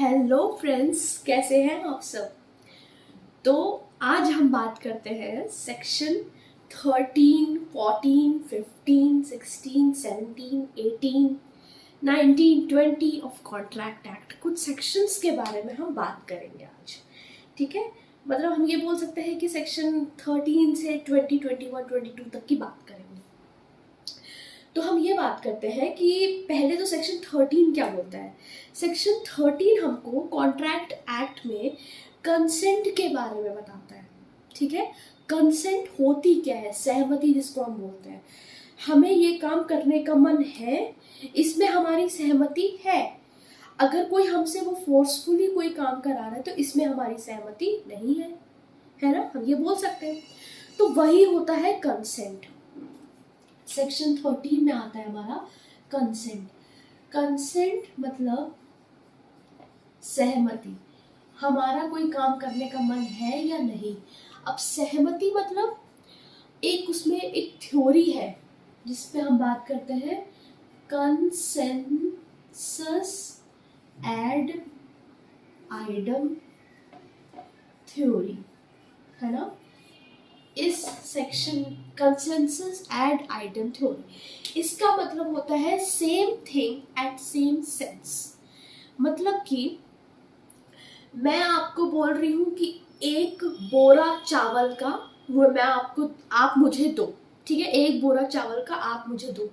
Hello friends, कैसे हैं आप सब। तो आज हम बात करते हैं सेक्शन 13, 14, 15, 16, 17, 18, 19, 20 ऑफ कॉन्ट्रैक्ट एक्ट। कुछ सेक्शंस के बारे में हम बात करेंगे आज। ठीक है, मतलब हम ये बोल सकते हैं कि सेक्शन 13 से 20, 21, 22 तक की बात करेंगे। तो हम ये बात करते हैं कि पहले तो सेक्शन 13 क्या बोलता है। सेक्शन 13 हमको कॉन्ट्रैक्ट एक्ट में कंसेंट के बारे में बताता है। ठीक है, कंसेंट होती क्या है, सहमति जिसको हम बोलते हैं। हमें ये काम करने का मन है, इसमें हमारी सहमति है। अगर कोई हमसे वो फोर्सफुली कोई काम करा रहा है तो इसमें हमारी सहमति नहीं है ना, हम ये बोल सकते हैं। तो वही होता है कंसेंट। सेक्शन 13 में आता है हमारा कंसेंट। कंसेंट मतलब सहमति, हमारा कोई काम करने का मन है या नहीं। अब सहमति मतलब एक उसमें एक थ्योरी है जिसपे हम बात करते हैं कंसेंसस एड आइडम थ्योरी, है ना। इस section consensus ad idem theory, इसका मतलब होता है same thing at same sense. मतलब कि मैं आपको बोल रही हूँ कि एक बोरा चावल का वो मैं आपको आप मुझे दो। ठीक है, एक बोरा चावल का आप मुझे दो।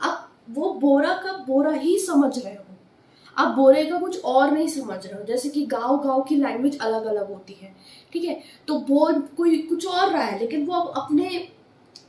अब वो बोरा का बोरा ही समझ रहे हो, आप बोरे का कुछ और नहीं समझ रहे हो। जैसे कि गांव गांव की लैंग्वेज अलग अलग होती है। ठीक है, तो बोल कोई कुछ और रहा है लेकिन वो अब अपने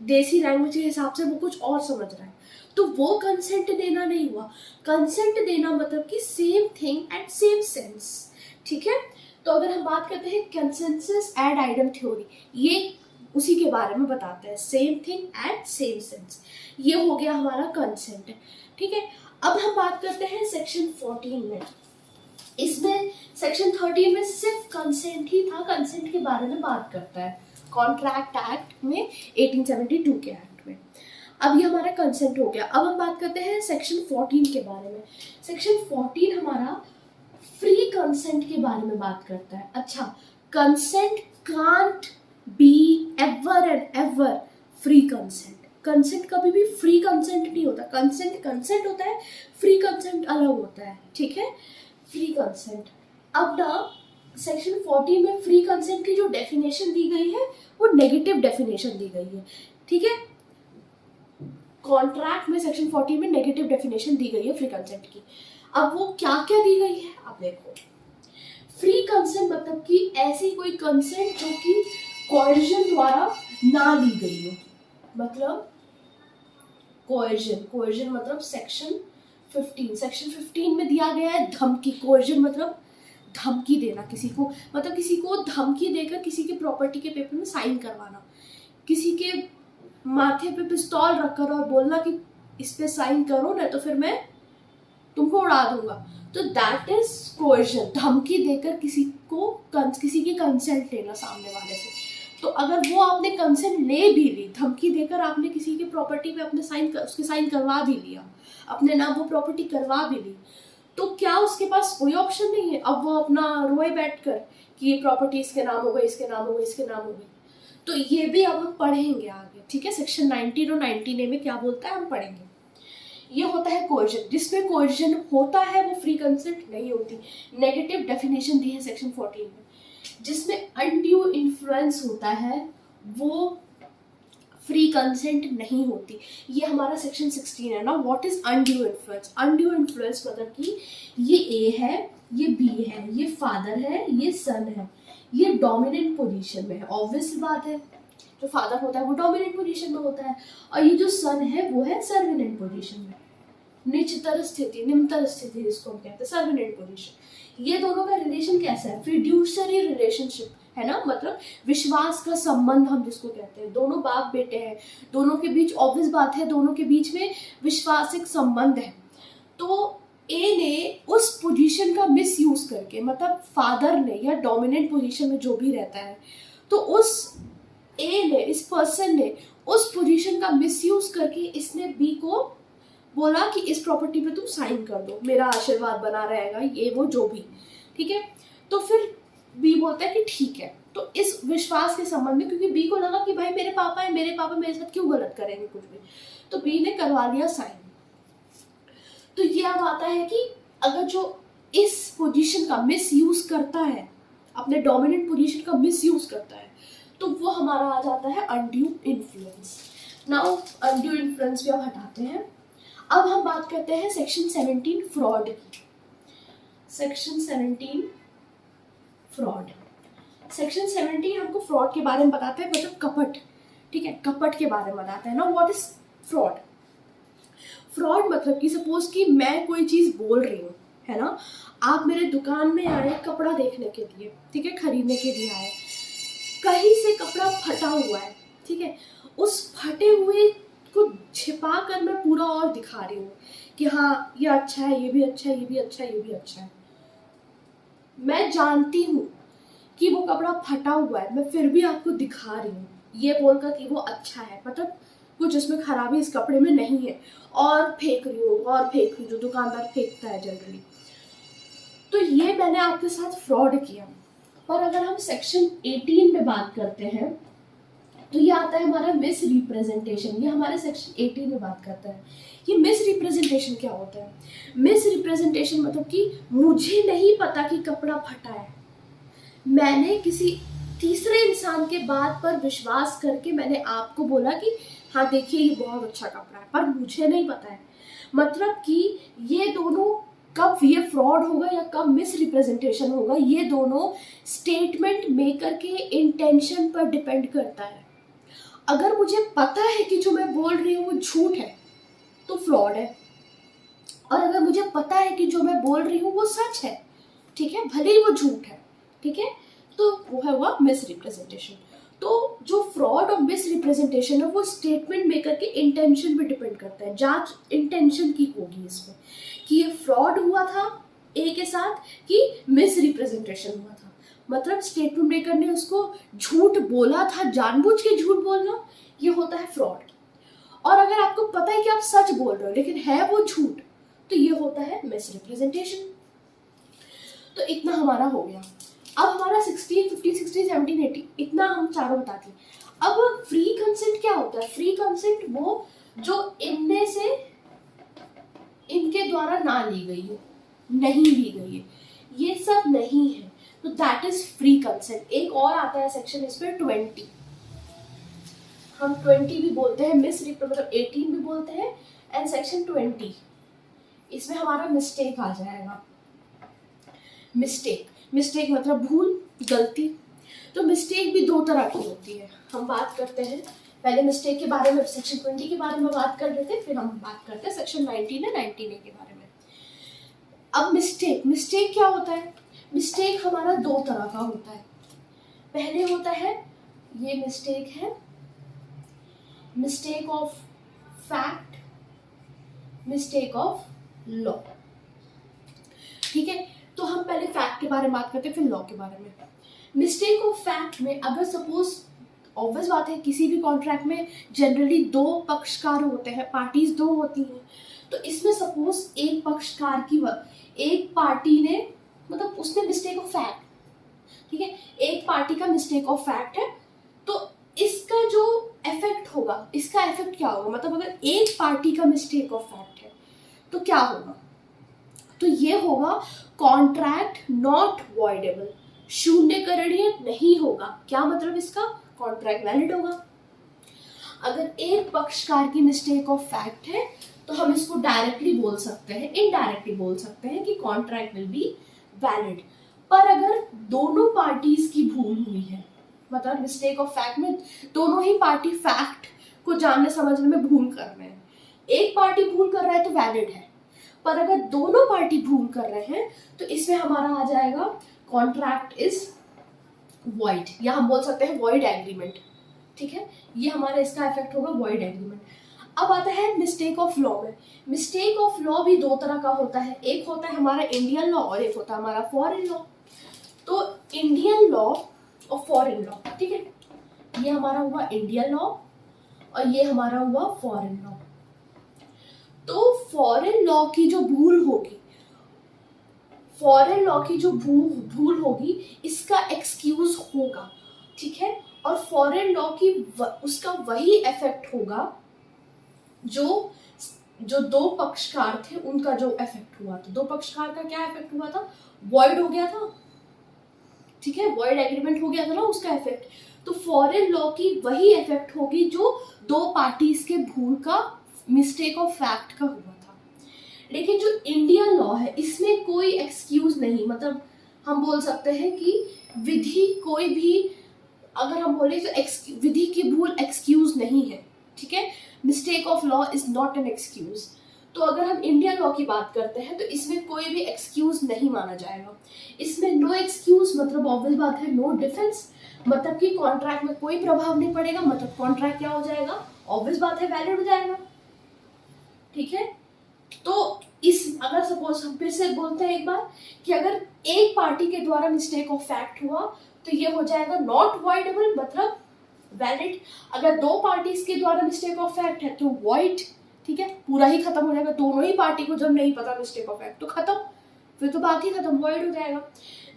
देसी लैंग्वेज के हिसाब से वो कुछ और समझ रहा है, तो वो कंसेंट देना नहीं हुआ। कंसेंट देना मतलब कि same thing at same sense. ठीक है, तो अगर हम बात करते हैं कंसेंसस एड आइडम थ्योरी, ये उसी के बारे में बताते हैं, same thing at same sense. ये हो गया हमारा कंसेंट। ठीक है, अब हम बात करते हैं सेक्शन 14 में। इसमें सेक्शन 13 में सिर्फ कंसेंट ही था, कंसेंट के बारे में बात करता है कॉन्ट्रैक्ट एक्ट में, 1872 के एक्ट में। अब ये हमारा कंसेंट हो गया। अब हम बात करते हैं सेक्शन 14 के बारे में। सेक्शन 14 हमारा फ्री कंसेंट के बारे में बात करता है। अच्छा, consent can't be ever and ever free consent. Consent कभी भी फ्री कंसेंट नहीं होता। कंसेंट कंसेंट होता है, फ्री कंसेंट अलग होता है। ठीक है, फ्री कंसेंट। अब ना सेक्शन 14 में फ्री कंसेंट की जो डेफिनेशन दी गई है वो नेगेटिव डेफिनेशन दी गई है। ठीक है, कॉन्ट्रैक्ट में सेक्शन 14 में नेगेटिव डेफिनेशन दी गई है फ्री कंसेंट की। अब वो क्या क्या दी गई है आप देखो। फ्री कंसेंट मतलब कि ऐसी कोई कंसेंट जो कि कोएर्जन द्वारा ना ली गई हो। मतलब कोएर्जन मतलब सेक्शन 15 में दिया गया है धमकी। कोएर्जन मतलब धमकी देना किसी को, मतलब किसी को धमकी देकर किसी के प्रॉपर्टी के पेपर में साइन करवाना, किसी के माथे पे पिस्तौल रखकर और बोलना कि इस पे साइन करो ना तो फिर मैं तुमको उड़ा दूंगा। तो दैट इज कोएर्जन, धमकी देकर किसी की कंसेंट लेना सामने वाले से। तो अगर वो आपने कंसेंट ले भी ली, धमकी देकर आपने किसी के प्रॉपर्टी पे अपने उसके साइन करवा भी लिया, अपने नाम वो प्रॉपर्टी करवा भी ली, तो क्या उसके पास कोई ऑप्शन नहीं है अब वो अपना रोए बैठकर कि ये प्रॉपर्टी इसके नाम हो गई, इसके नाम हो गई, इसके नाम हो गई। तो ये भी अब हम पढ़ेंगे आगे। ठीक है, सेक्शन 19 और 19A में क्या बोलता है हम पढ़ेंगे। ये होता है कोएर्जन। जिसमें कोएर्जन होता है वो फ्री कंसेंट नहीं होती। नेगेटिव डेफिनेशन दी है सेक्शन 14 में। जिसमें अनड्यू इन्फ्लुएंस होता है वो फ्री कंसेंट नहीं होती। ये हमारा सेक्शन 16 है ना। What is undue influence. Undue influence मतलब कि ये ए है, ये बी है, ये फादर है, ये सन है, ये डोमिनेंट पोजीशन में है। ऑब्वियस बात है, जो फादर होता है वो डोमिनेंट पोजीशन में होता है और ये जो सन है वो है सर्विनेंट पोजीशन में। निम्नतर स्थिति जिसको हम कहते हैं सर्विनेंट पोजीशन। ये दोनों का रिलेशन कैसा है, फिड्यूशरी रिलेशनशिप है ना, मतलब विश्वास का संबंध हम जिसको कहते हैं। दोनों बाप बेटे हैं, दोनों के बीच ऑब्वियस बात है दोनों के बीच में विश्वासिक संबंध है। तो ए ने उस पोजीशन का मिस यूज करके, मतलब फादर ने या डोमिनेंट पोजीशन में जो भी रहता है, तो उस ए ने, इस पर्सन ने उस पोजीशन का मिस यूज करके इसने बी को बोला कि इस प्रॉपर्टी पे तुम साइन कर दो, मेरा आशीर्वाद बना रहेगा, ये वो जो भी, ठीक है। तो फिर बी बोलता है कि ठीक है। तो इस विश्वास के संबंध में, क्योंकि बी को लगा कि भाई मेरे पापा है, मेरे पापा मेरे साथ क्यों गलत करेंगे कुछ भी, तो बी ने करवा लिया साइन। तो ये अब आता है कि अगर जो इस पोजीशन का मिस यूज करता है, अपने डोमिनेंट पोजीशन का मिस यूज करता है, तो वो हमारा आ जाता है undue influence. Now undue influence भी हम हटाते हैं। अब हम बात करते हैं सेक्शन 17 फ्रॉड की। Section 17 fraud. सेक्शन 17 हमको फ्रॉड के बारे में बताता है, मतलब कपट, ठीक है, कपट के बारे में बताता है ना। What is fraud? फ्रॉड मतलब कि सपोज कि मैं कोई चीज बोल रही हूँ, है ना, आप मेरे दुकान में आए कपड़ा देखने के लिए, ठीक है, खरीदने के लिए आए, कहीं से कपड़ा फटा हुआ है, ठीक है, उस फटे हुए को छिपा कर मैं पूरा और दिखा रही हूँ कि हाँ ये अच्छा है, ये भी अच्छा है, ये भी अच्छा है, ये भी अच्छा है। मैं जानती हूँ कि वो कपड़ा फटा हुआ है, मैं फिर भी आपको दिखा रही हूँ ये बोलकर कि वो अच्छा है, मतलब कुछ इसमें खराबी इस कपड़े में नहीं है, और फेंक रही हूँ और फेंक रही हूँ, जो दुकानदार फेंकता है जनरली। तो ये मैंने आपके साथ फ्रॉड किया। और अगर हम सेक्शन 18 में बात करते हैं तो ये आता है हमारा मिस रिप्रेजेंटेशन। ये हमारे सेक्शन 18 में बात करता है। ये मिस रिप्रेजेंटेशन क्या होता है? मिस रिप्रेजेंटेशन मतलब कि मुझे नहीं पता कि कपड़ा फटा है, मैंने किसी तीसरे इंसान के बात पर विश्वास करके मैंने आपको बोला कि हाँ देखिए ये बहुत अच्छा कपड़ा है, पर मुझे नहीं पता है। मतलब कि ये दोनों कब ये फ्रॉड होगा या कब मिस रिप्रेजेंटेशन होगा, ये दोनों स्टेटमेंट मेकर के इंटेंशन पर डिपेंड करता है। अगर मुझे पता है कि जो मैं बोल रही हूँ वो झूठ है तो फ्रॉड है, और अगर मुझे पता है कि जो मैं बोल रही हूँ वो सच है, ठीक है, भले ही वो झूठ है, ठीक है, तो वो है हुआ मिस रिप्रेजेंटेशन। तो जो फ्रॉड और मिस रिप्रेजेंटेशन है वो स्टेटमेंट मेकर के इंटेंशन पे डिपेंड करता है। जांच इंटेंशन की होगी इसमें कि ये फ्रॉड हुआ था ए के साथ कि मिस रिप्रेजेंटेशन हुआ था, मतलब स्टेटमेंट मेकर ने उसको झूठ बोला था, जानबूझ के झूठ बोलना, ये होता है फ्रॉड। और अगर आपको पता है कि आप सच बोल रहे हो लेकिन है वो झूठ, तो ये होता है मिस रिप्रेजेंटेशन। तो इतना हमारा हो गया। अब हमारा 16, 15, 16, 17, 18 इतना हम चारों बता दिए। अब फ्री कंसेंट क्या होता है? फ्री कंसेंट वो जो इनमें से इनके द्वारा ना ली गई है, नहीं ली गई है, ये सब नहीं है, तो दैट इज फ्री कंसेंट। एक और आता है सेक्शन इसमें 20, हम 20 भी बोलते हैं, मिस मतलब 18 भी बोलते हैं, एंड सेक्शन 20 इसमें हमारा मिस्टेक आ जाएगा। मिस्टेक मतलब भूल, गलती। तो मिस्टेक भी दो तरह की होती है। हम बात करते हैं पहले मिस्टेक के बारे में, सेक्शन 20 के बारे में बात कर लेते हैं, फिर हम बात करते हैं सेक्शन 19 है 19A के बारे में। अब मिस्टेक क्या होता है? मिस्टेक हमारा दो तरह का होता है। पहले होता है, ये मिस्टेक है, mistake of fact, mistake of law, ठीक है। तो हम पहले फैक्ट के बारे में बात करते हैं, फिर लॉ के बारे में। मिस्टेक ऑफ फैक्ट में अगर सपोज, ऑब्वियस बात है, किसी भी कॉन्ट्रैक्ट में जनरली दो पक्षकार होते हैं, पार्टीज दो होती हैं, तो इसमें सपोज एक पक्षकार की एक पार्टी ने, मतलब उसने मिस्टेक ऑफ फैक्ट, ठीक है, एक पार्टी का मिस्टेक ऑफ फैक्ट है, तो इसका जो इफेक्ट होगा, इसका इफेक्ट क्या होगा, मतलब अगर एक पार्टी का मिस्टेक ऑफ फैक्ट है तो क्या होगा? तो ये होगा कॉन्ट्रैक्ट नॉट वॉइडेबल, शून्यकरणीय नहीं होगा। क्या मतलब इसका? कॉन्ट्रैक्ट वैलिड होगा। अगर एक पक्षकार की मिस्टेक ऑफ फैक्ट है तो हम इसको डायरेक्टली बोल सकते हैं, इनडायरेक्टली बोल सकते हैं कि कॉन्ट्रैक्ट विल बी वैलिड। पर अगर दोनों पार्टीज की भूल हुई है, मतलब मिस्टेक ऑफ फैक्ट में दोनों ही पार्टी फैक्ट को जानने समझने में भूल कर रहे हैं, एक पार्टी भूल कर रहा है तो वैलिड है, पर अगर दोनों पार्टी भूल कर रहे हैं तो इसमें हमारा आ जाएगा कॉन्ट्रैक्ट इज वॉइड, या हम बोल सकते हैं वॉइड एग्रीमेंट, ठीक है, ये हमारा इसका इफेक्ट होगा वॉइड एग्रीमेंट। अब आता है मिस्टेक ऑफ लॉ में। मिस्टेक ऑफ लॉ भी दो तरह का होता है, एक होता है हमारा इंडियन लॉ और एक होता है हमारा फॉरेन लॉ। तो इंडियन लॉ और फॉरेन लॉ, ठीक है, ये हमारा हुआ इंडियन लॉ और ये हमारा हुआ फॉरेन लॉ। तो फॉरेन लॉ की जो भूल होगी, फॉरेन लॉ की जो भूल होगी, इसका एक्सक्यूज होगा, ठीक है। और फॉरेन लॉ की उसका वही इफेक्ट होगा जो जो दो पक्षकार थे उनका जो इफेक्ट हुआ था। दो पक्षकार का क्या इफेक्ट हुआ था? वॉइड हो गया था, ठीक है, वॉइड एग्रीमेंट हो गया था ना, उसका इफेक्ट। तो फॉरेन लॉ की वही इफेक्ट होगी जो दो पार्टीज के भूल का, मिस्टेक ऑफ फैक्ट का हुआ था। लेकिन जो इंडियन लॉ है इसमें कोई एक्सक्यूज नहीं, मतलब हम बोल सकते हैं कि विधि कोई भी, अगर हम बोले तो विधि की भूल एक्सक्यूज नहीं है, ठीक है। Mistake of law is not an excuse. तो अगर हम इंडियन लॉ की बात करते हैं तो इसमें कोई भी एक्सक्यूज नहीं माना जाएगा। इसमें नो एक्सक्यूज मतलब ऑब्वियस बात है नो डिफेंस, मतलब कि कॉन्ट्रैक्ट में कोई प्रभाव नहीं पड़ेगा, मतलब कॉन्ट्रैक्ट क्या हो जाएगा? ऑब्वियस बात है वैलिड हो जाएगा, ठीक है। तो इस अगर सपोज हम फिर से बोलते हैं एक बार कि अगर एक पार्टी के द्वारा मिस्टेक ऑफ फैक्ट हुआ तो ये हो जाएगा नॉट वॉइडेबल, मतलब वैलिड। अगर दो पार्टीज के द्वारा मिस्टेक ऑफ फैक्ट है तो वॉइड, ठीक है, पूरा ही खत्म हो जाएगा। दोनों ही पार्टी को जब नहीं पता मिस्टेक ऑफ फैक्ट तो खत्म, फिर तो बात ही खत्म, वॉइड हो जाएगा।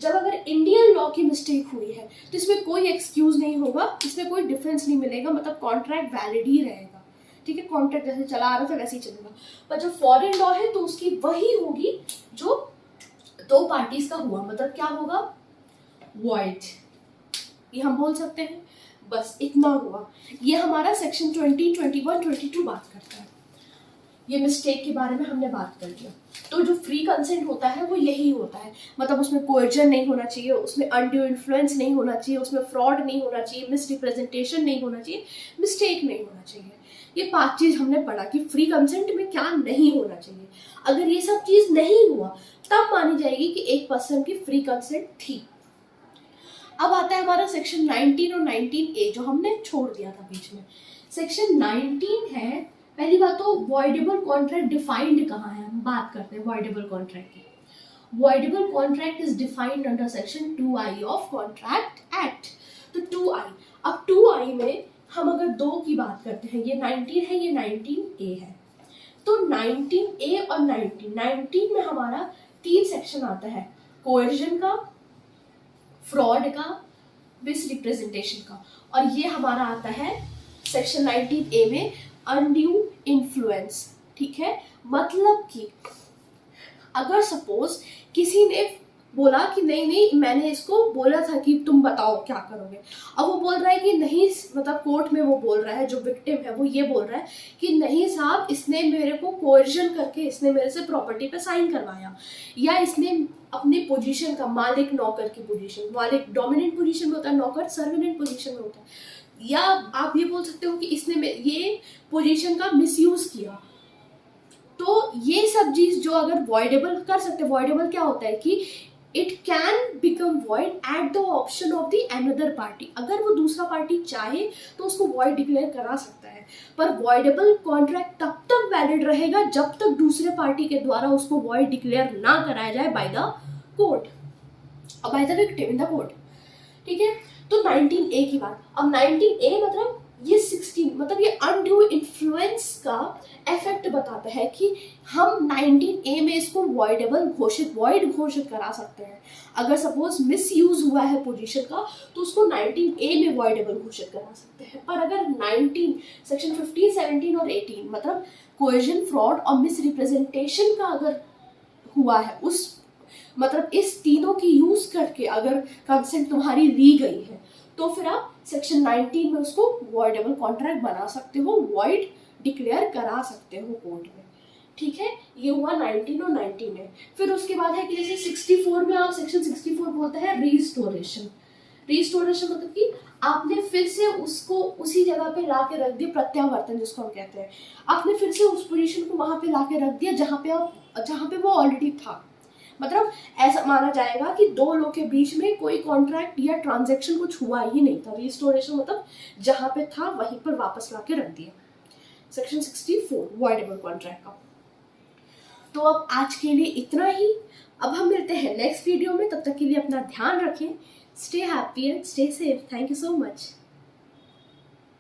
जब अगर इंडियन लॉ की मिस्टेक हुई है तो इसमें कोई एक्सक्यूज नहीं होगा, इसमें कोई डिफरेंस नहीं मिलेगा, मतलब कॉन्ट्रैक्ट वैलिड ही रहेगा, ठीक है। कॉन्ट्रैक्ट जैसे चला आ रहा था वैसे ही चलेगा। पर जो फॉरेन लॉ है तो उसकी वही होगी जो दो पार्टीज का हुआ, मतलब क्या होगा? वॉइड, ये हम बोल सकते हैं। बस इतना हुआ। ये हमारा सेक्शन 20, 21, 22 बात करता है। ये मिस्टेक के बारे में हमने बात कर लिया। तो जो फ्री कंसेंट होता है वो यही होता है, मतलब उसमें कोएर्जन नहीं होना चाहिए, उसमें अनड्यू इन्फ्लुएंस नहीं होना चाहिए, उसमें फ्रॉड नहीं होना चाहिए, मिसरिप्रेजेंटेशन नहीं होना चाहिए, मिस्टेक नहीं होना चाहिए। ये 5 चीज हमने पढ़ा कि फ्री कंसेंट में क्या नहीं होना चाहिए। अगर ये सब चीज नहीं हुआ तब मानी जाएगी कि एक पर्सन की फ्री कंसेंट थी। अब आता है हमारा सेक्शन 19 और 19A जो हमने छोड़ दिया था बीच में। सेक्शन 19 है, पहली बात तो वॉइडेबल कॉन्ट्रैक्ट डिफाइंड कहाँ है, हम बात करते हैं वॉइडेबल कॉन्ट्रैक्ट की। Voidable contract is defined under section 2I of contract act. तो 2I, अब 2I में हम अगर दो की बात करते हैं, ये 19 है, ये 19A है। तो 19A और 19 में हमारा 3 सेक्शन आता है, कोएर्जन का, फ्रॉड का, मिसरिप्रेजेंटेशन का। और ये हमारा आता है सेक्शन 19A में अनड्यू इन्फ्लुएंस, ठीक है। मतलब कि अगर सपोज किसी ने बोला कि नहीं नहीं मैंने इसको बोला था कि तुम बताओ क्या करोगे, अब वो बोल रहा है कि नहीं, मतलब कोर्ट में वो बोल रहा है, जो विक्टिम है वो ये बोल रहा है कि नहीं साहब, इसने मेरे को कोएर्जन करके इसने मेरे से प्रॉपर्टी पे साइन करवाया, या इसने अपनी पोजीशन का, मालिक नौकर की पोजीशन, मालिक डोमिनेंट पोजीशन में होता है, नौकर सर्विनेंट पोजीशन में होता है, या आप ये बोल सकते हो कि इसने ये पोजीशन का मिसयूज किया। तो ये सब चीज जो अगर वॉइडेबल कर सकते, वॉइडेबल क्या होता है कि it can become void at the option of the another party. अगर वो दूसरा पार्टी चाहे तो उसको वॉइड डिक्लेयर करा सकता है, पर वॉइडेबल कॉन्ट्रैक्ट तब तक वैलिड रहेगा जब तक दूसरे पार्टी के द्वारा उसको वॉइड डिक्लेयर ना कराया जाए by the court, by the victim in the court, ठीक है। तो 19A की बात, अब 19A मतलब ये 16, मतलब ये अनड्यू इन्फ्लुएंस का इफेक्ट बताता है कि हम 19A में इसको वॉइडेबल वॉइड घोषित करा सकते हैं। अगर सपोज मिसयूज हुआ है पोजीशन का तो उसको 19A में वॉइडेबल घोषित करा सकते हैं। पर अगर 19 सेक्शन 15, 17 और 18 मतलब कोएर्जन, फ्रॉड और मिसरिप्रेजेंटेशन का अगर हुआ है, उस मतलब इस तीनों की यूज करके अगर कंसेंट तुम्हारी ली गई है तो फिर आप सेक्शन 19 में उसको वॉइडेबल कॉन्ट्रैक्ट बना सकते हो, वॉइड डिक्लेयर करा सकते हो कोर्ट में, ठीक है। ये हुआ 19 और 19 में। फिर उसके बाद है कि जैसे 64 में आप सेक्शन 64 बोलता है रिस्टोरेशन। रिस्टोरेशन मतलब कि आपने फिर से उसको उसी जगह पे ला के रख दिया, प्रत्यावर्तन जिसको हम कहते हैं, आपने फिर से उस पोजीशन को वहां पे ला के रख दिया जहाँ पे वो ऑलरेडी था। मतलब ऐसा माना जाएगा कि दो लोग के बीच में कोई कॉन्ट्रैक्ट या ट्रांजैक्शन कुछ हुआ ही नहीं था। रिस्टोरेशन मतलब जहां पे था वहीं पर वापस ला के रख दिया। सेक्शन 64 वॉइडेबल कॉन्ट्रैक्ट का। तो अब आज के लिए इतना ही। अब हम मिलते हैं नेक्स्ट वीडियो में, तब तक के लिए अपना ध्यान रखें। Stay happy and stay safe. Thank you so much.